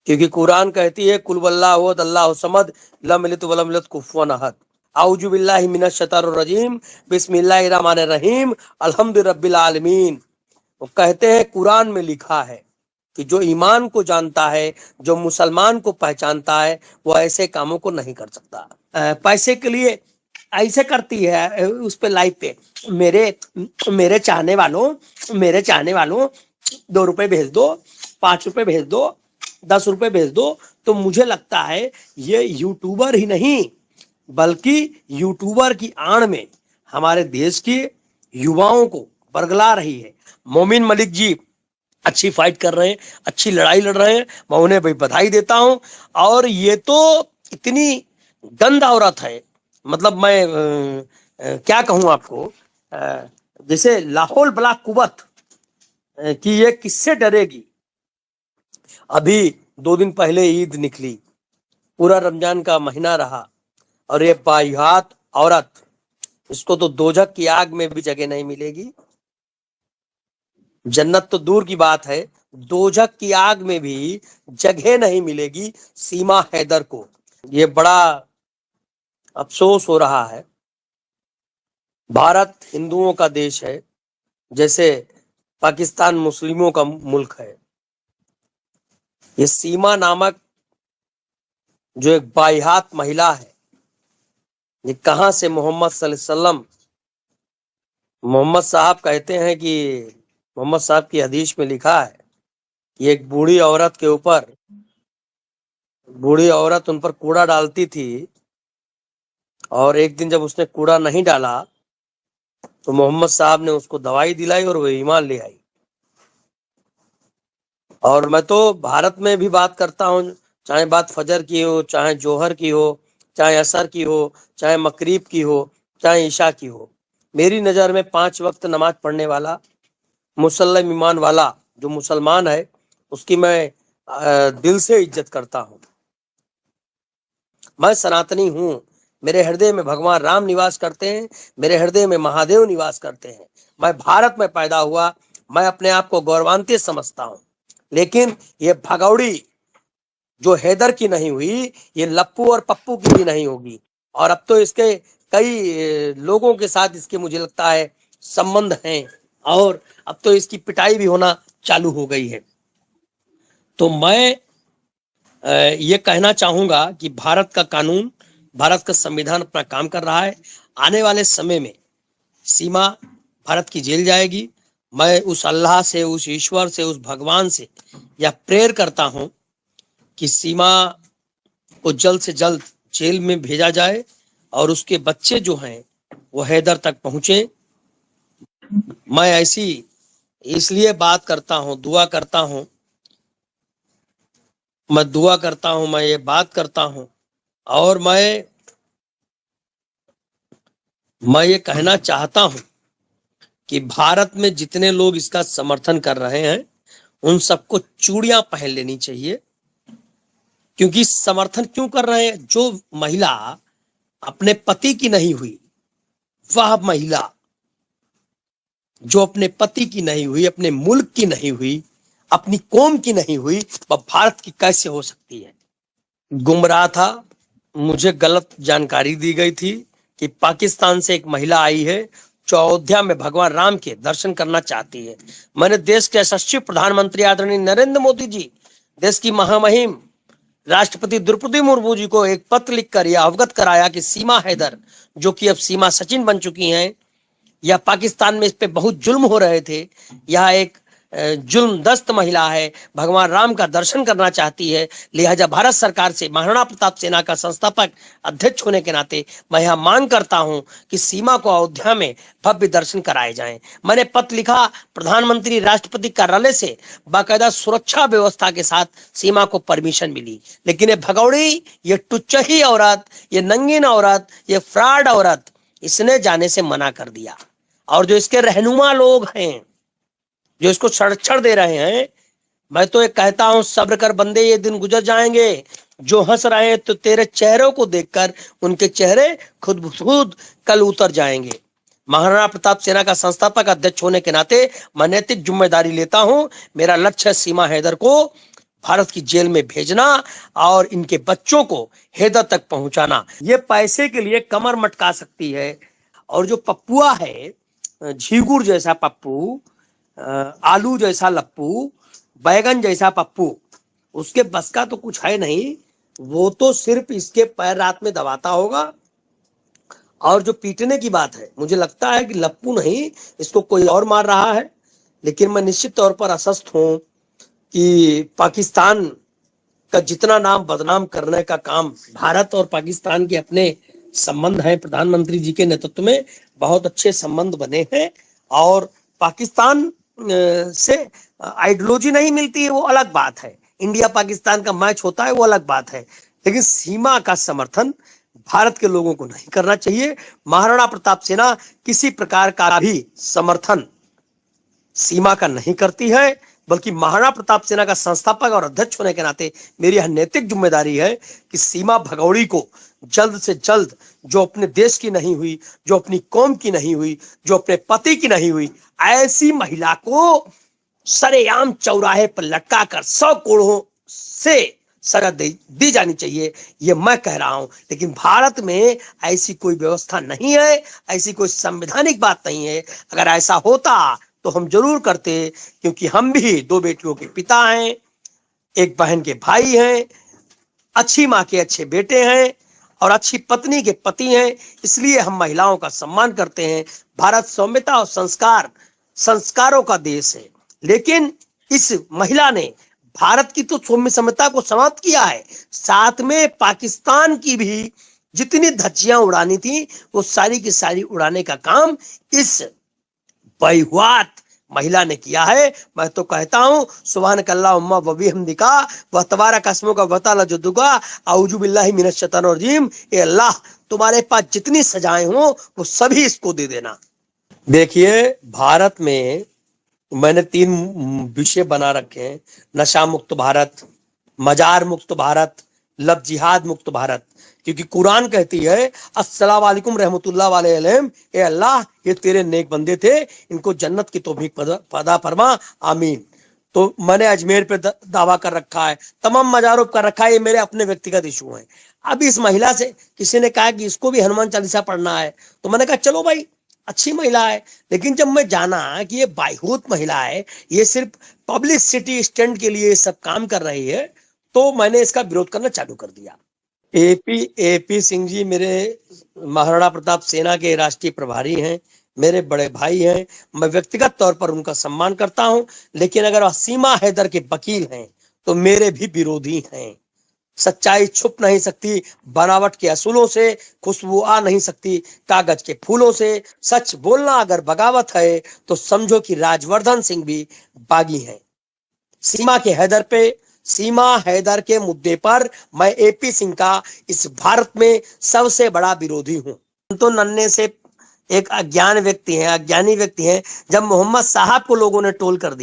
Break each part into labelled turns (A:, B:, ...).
A: क्योंकि कुरान कहती है कुल वल्लाहु अहद अल्लाहु समद लम यलिद वलम यूलद कुफुवन अहद। औजु बिल्लाहि मिनश शैतानिर रजीम बिस्मिल्लाहिर रहमानिर रहीम अल्हम्दुलिल्लाहि रब्बिल आलमीन। वो कहते हैं कुरान में लिखा है कि जो ईमान को जानता है, जो मुसलमान को पहचानता है, वो ऐसे कामों को नहीं कर सकता। पैसे के लिए ऐसे करती है उस पे लाइव पे, मेरे मेरे चाहने वालों 2 रुपए भेज दो, 5 रुपए भेज दो, 10 रुपए भेज दो। तो मुझे लगता है ये यूट्यूबर ही नहीं बल्कि यूट्यूबर की आड़ में हमारे देश के युवाओं को बरगला रही है। मोमिन मलिक जी अच्छी फाइट कर रहे हैं, अच्छी लड़ाई लड़ रहे हैं, मैं उन्हें भी बधाई देता हूं। और ये तो इतनी गंद औरत है, मतलब मैं क्या कहूं आपको, जैसे लाहौल बला कुवत कि ये किससे डरेगी। अभी 2 दिन पहले ईद निकली, पूरा रमजान का महीना रहा, और ये बाहियात औरत, इसको तो दोजख की आग में भी जगह नहीं मिलेगी। जन्नत तो दूर की बात है, दोजख की आग में भी जगह नहीं मिलेगी सीमा हैदर को। ये बड़ा अफसोस हो रहा है। भारत हिंदुओं का देश है, जैसे पाकिस्तान मुस्लिमों का मुल्क है। ये सीमा नामक जो एक बाहियात महिला है, ये कहां से मोहम्मद सल्लल्लाहु अलैहि वसल्लम, मोहम्मद साहब कहते हैं कि मोहम्मद साहब की हदीस में लिखा है कि एक बूढ़ी औरत के ऊपर, बूढ़ी औरत उन पर कूड़ा डालती थी, और एक दिन जब उसने कूड़ा नहीं डाला तो मोहम्मद साहब ने उसको दवाई दिलाई और वो ईमान ले आई। और मैं तो भारत में भी बात करता हूँ, चाहे बात फजर की हो, चाहे जोहर की हो, चाहे असर की हो, चाहे मकरीब की हो, चाहे ईशा की हो। मेरी नज़र में 5 वक्त नमाज पढ़ने वाला मुसल्लम ईमान वाला जो मुसलमान है, उसकी मैं दिल से इज्जत करता हूँ। मैं सनातनी हूँ, मेरे हृदय में भगवान राम निवास करते हैं, मेरे हृदय में महादेव निवास करते हैं। मैं भारत में पैदा हुआ, मैं अपने आप को गौरवान्वित समझता हूँ। लेकिन ये भगौड़ी जो हैदर की नहीं हुई, ये लप्पू और पप्पू की भी नहीं होगी। और अब तो इसके कई लोगों के साथ इसके मुझे लगता है संबंध हैं, और अब तो इसकी पिटाई भी होना चालू हो गई है। तो मैं ये कहना चाहूंगा कि भारत का कानून, भारत का संविधान अपना काम कर रहा है। आने वाले समय में सीमा भारत की जेल जाएगी। मैं उस अल्लाह से, उस ईश्वर से, उस भगवान से यह प्रेयर करता हूं कि सीमा को जल्द से जल्द जेल में भेजा जाए और उसके बच्चे जो हैं वो हैदर तक पहुंचे। मैं ऐसी इसलिए बात करता हूं, दुआ करता हूं, मैं दुआ करता हूं, मैं ये बात करता हूं, और मैं ये कहना चाहता हूं कि भारत में जितने लोग इसका समर्थन कर रहे हैं उन सबको चूड़ियां पहन लेनी चाहिए। क्योंकि समर्थन क्यों कर रहे हैं? जो महिला अपने पति की नहीं हुई, वह महिला जो अपने पति की नहीं हुई, अपने मुल्क की नहीं हुई, अपनी कौम की नहीं हुई, वह भारत की कैसे हो सकती है? गुमराह था, मुझे गलत जानकारी दी गई थी कि पाकिस्तान से एक महिला आई है जो अयोध्या में भगवान राम के दर्शन करना चाहती है। मैंने देश के यशस्वी प्रधानमंत्री आदरणीय नरेंद्र मोदी जी, देश की महामहिम राष्ट्रपति द्रौपदी मुर्मू जी को एक पत्र लिखकर यह अवगत कराया कि सीमा हैदर, जो कि अब सीमा सचिन बन चुकी हैं, या पाकिस्तान में इस पे बहुत जुल्म हो रहे थे, यह एक जुल्मदस्त महिला है, भगवान राम का दर्शन करना चाहती है। लिहाजा भारत सरकार से महाराणा प्रताप सेना का संस्थापक अध्यक्ष होने के नाते मैं यह मांग करता हूं कि सीमा को अयोध्या में भव्य दर्शन कराए जाएं। मैंने पत्र लिखा, प्रधानमंत्री राष्ट्रपति कार्यालय से बाकायदा सुरक्षा व्यवस्था के साथ सीमा को परमिशन मिली, लेकिन ये भगौड़ी, ये टुच्चही औरत, ये नंगीन औरत, ये फ्रॉड औरत, इसने जाने से मना कर दिया। और जो इसके रहनुमा लोग हैं जो इसको संरक्षण दे रहे हैं, मैं तो एक कहता हूं, सब्र कर बंदे, ये दिन गुजर जाएंगे। जो हंस रहे हैं तो तेरे चेहरों को देखकर उनके चेहरे खुद ब खुद कल उतर जाएंगे। महाराणा प्रताप सेना का संस्थापक अध्यक्ष होने के नाते मैं नैतिक जिम्मेदारी लेता हूं। मेरा लक्ष्य है सीमा हैदर को भारत की जेल में भेजना और इनके बच्चों को हैदर तक पहुंचाना, ये पैसे के लिए कमर मटका सकती है। और जो पप्पुआ है, झीगुर जैसा पप्पू, आलू जैसा लप्पू, बैगन जैसा पप्पू, उसके बस का तो कुछ है नहीं। वो तो सिर्फ इसके पैर रात में दबाता होगा। और जो पीटने की बात है, मुझे लगता है कि लप्पू नहीं, इसको कोई और मार रहा है। लेकिन मैं निश्चित तौर पर अस्वस्थ हूं कि पाकिस्तान का जितना नाम बदनाम करने का काम, भारत और पाकिस्तान के अपने संबंध हैं, प्रधानमंत्री जी के नेतृत्व में बहुत अच्छे संबंध बने हैं। और पाकिस्तान से आइडियोलॉजी नहीं मिलती है, वो अलग बात है। इंडिया पाकिस्तान का मैच होता है, वो अलग बात है। लेकिन सीमा का समर्थन भारत के लोगों को नहीं करना चाहिए। महाराणा प्रताप सेना किसी प्रकार का भी समर्थन सीमा का नहीं करती है, बल्कि महाराणा प्रताप सेना का संस्थापक और अध्यक्ष होने के नाते मेरी यह नैतिक जिम्मेदारी है कि सीमा भगौड़ी को जल्द से जल्द, जो अपने देश की नहीं हुई, जो अपनी कौम की नहीं हुई, जो अपने पति की नहीं हुई, ऐसी महिला को सरेआम चौराहे पर लटका कर 100 कोड़ों से सजा दी जानी चाहिए, ये मैं कह रहा हूं। लेकिन भारत में ऐसी कोई व्यवस्था नहीं है, ऐसी कोई संवैधानिक बात नहीं है। अगर ऐसा होता तो हम जरूर करते, क्योंकि हम भी 2 बेटियों के पिता हैं, एक बहन के भाई हैं, अच्छी माँ के अच्छे बेटे हैं और अच्छी पत्नी के पति हैं। इसलिए हम महिलाओं का सम्मान करते हैं। भारत सौम्यता और संस्कारों का देश है। लेकिन इस महिला ने भारत की तो सौम्य समता को समाप्त किया है, साथ में पाकिस्तान की भी जितनी धज्जियां उड़ानी थी वो सारी की सारी उड़ाने का काम इस बेहुआत महिला ने किया है। मैं तो कहता हूं सुब्हानकल्लाहुम्मा व बिहम्दिका व तबारक अस्मुका व तआला जद्दुका औजु बिल्लाहि मिनश शैतानिर रजीम। ए अल्लाह, तुम्हारे पास जितनी सजाएं हो वो सभी इसको दे देना। देखिए, भारत में मैंने 3 विषय बना रखे हैं: नशा मुक्त भारत, मजार मुक्त भारत, लव जिहाद मुक्त भारत। क्योंकि कुरान कहती है अस्सलाम वालेकुम रहमतुल्लाह अलैहिम, ए अल्लाह, ये तेरे नेक बंदे थे, इनको जन्नत की तौफीक पैदा फरमा, आमीन। तो मैंने अजमेर पे दावा कर रखा है, तमाम मजारों पर कर रखा है, ये मेरे अपने व्यक्तिगत इशू हैं। अब इस महिला से किसी ने कहा कि इसको भी हनुमान चालीसा पढ़ना है, तो मैंने कहा चलो भाई, अच्छी महिला है। लेकिन जब मैं जाना कि ये बायहूत महिला है, ये सिर्फ पब्लिसिटी स्टंट के लिए सब काम कर रही है, तो मैंने इसका विरोध करना चालू कर दिया। एपी सिंह जी मेरे महाराणा प्रताप सेना के राष्ट्रीय प्रभारी हैं, मेरे बड़े भाई हैं, मैं व्यक्तिगत तौर पर उनका सम्मान करता हूं। लेकिन अगर वह सीमा हैदर के वकील हैं तो मेरे भी विरोधी हैं। सच्चाई छुप नहीं सकती बनावट के असूलों से, खुशबू आ नहीं सकती कागज के फूलों से। सच बोलना अगर बगावत है तो समझो कि राजवर्धन सिंह भी बागी हैं। सीमा हैदर के मुद्दे पर मैं एपी सिंह का इस भारत में सबसे बड़ा विरोधी हूं। तो नन्हे से एक अज्ञानी व्यक्ति हैं। जब मोहम्मद साहब को लोगों ने टोल कर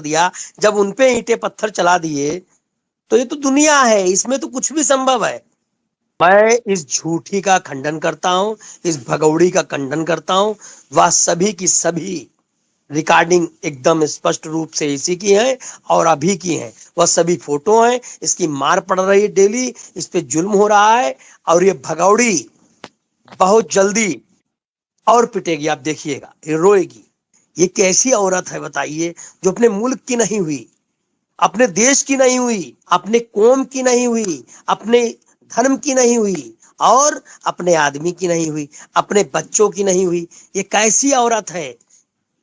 A: दिया, जब उनपे ईंटे पत्थर चला दिए, तो ये तो दुनिया है, इसमें तो कुछ भी संभव है। मैं इस झूठी का खंडन करता हूं, इस भगौड़ी का खंडन करता हूं। वह सभी की सभी रिकॉर्डिंग एकदम स्पष्ट रूप से इसी की है और अभी की है। वह सभी फोटो हैं, इसकी मार पड़ रही है डेली, इस पे जुल्म हो रहा है। और ये भगौड़ी बहुत जल्दी और पिटेगी, आप देखिएगा, ये रोएगी। ये कैसी औरत है बताइए, जो अपने मुल्क की नहीं हुई, अपने देश की नहीं हुई, अपने कौम की नहीं हुई, अपने धर्म की नहीं हुई और अपने आदमी की नहीं हुई, अपने बच्चों की नहीं हुई। ये कैसी औरत है?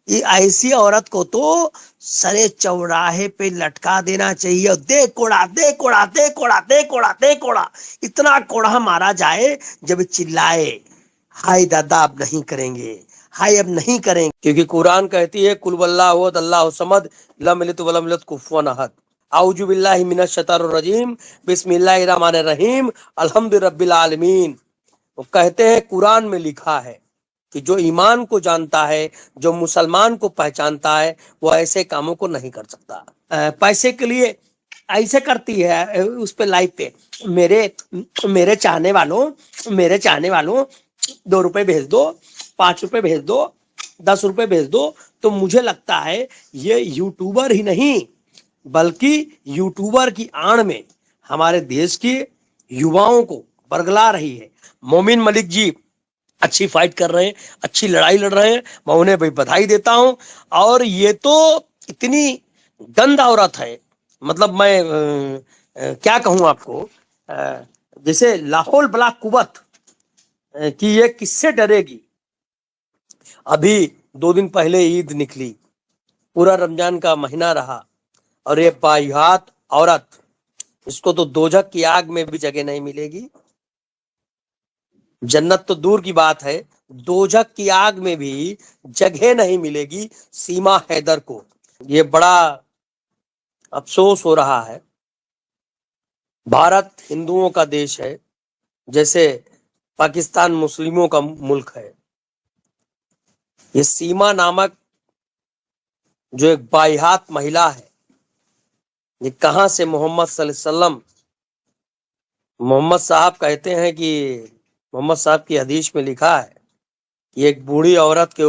A: ये ऐसी औरत को तो सरे चौराहे पे लटका देना चाहिए। दे कोड़ा, दे कोड़ा, दे कोड़ा, दे कोड़ा, दे कोड़ा, इतना कोड़ा मारा जाए जब चिल्लाए, हाय दादा अब नहीं करेंगे, हाय अब नहीं करेंगे। क्योंकि कुरान कहती है कुल वल्लाहु अहद अल्लाहु समद लम यलिद वलम यूलद कुफुवन अहद, औजु बिल्लाहि मिनश शैतानिर रजीम, बिस्मिल्लाहिर रहमानिर रहीम, अल्हम्दुलिल्लाहि रब्बिल आलमीन। वो कहते हैं कुरान में लिखा है कि जो ईमान को जानता है, जो मुसलमान को पहचानता है, वो ऐसे कामों को नहीं कर सकता। पैसे के लिए ऐसे करती है उस पे लाइव पे, मेरे चाहने वालों 2 रुपए भेज दो, 5 रुपए भेज दो, 10 रुपए भेज दो। तो मुझे लगता है ये यूट्यूबर ही नहीं बल्कि यूट्यूबर की आड़ में हमारे देश के युवाओं को बरगला रही है। मोमिन मलिक जी अच्छी फाइट कर रहे हैं, अच्छी लड़ाई लड़ रहे हैं, मैं उन्हें भी बधाई देता हूं। और ये तो इतनी गंद औरत है, मतलब मैं क्या कहूं आपको, जैसे लाहौल बला कुवत कि ये किससे डरेगी। अभी 2 दिन पहले ईद निकली, पूरा रमजान का महीना रहा, और ये बाहियात औरत, इसको तो दोजख की आग में भी जगह नहीं मिलेगी। जन्नत तो दूर की बात है, दोजख की आग में भी जगह नहीं मिलेगी सीमा हैदर को। ये बड़ा अफसोस हो रहा है। भारत हिंदुओं का देश है, जैसे पाकिस्तान मुस्लिमों का मुल्क है। ये सीमा नामक जो एक बाहियात महिला है, ये कहां से मोहम्मद सल्लल्लाहु अलैहि वसल्लम, मोहम्मद साहब कहते हैं कि मोहम्मद साहब की हदीस में लिखा है कि एक बूढ़ी औरत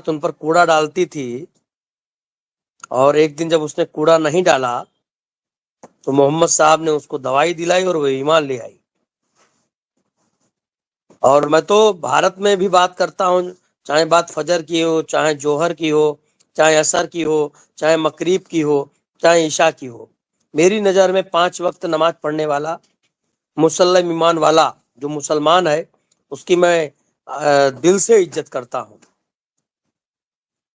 A: उन पर कूड़ा डालती थी, और एक दिन जब उसने कूड़ा नहीं डाला तो मोहम्मद साहब ने उसको दवाई दिलाई और वो ईमान ले आई। और मैं तो भारत में भी बात करता हूँ, चाहे बात फजर की हो, चाहे जोहर की हो, चाहे असर की हो, चाहे मकरीब की हो, चाहे ईशा की हो। मेरी नज़र में 5 वक्त नमाज पढ़ने वाला मुसल्लम ईमान वाला जो मुसलमान है, उसकी मैं दिल से इज्जत करता हूँ।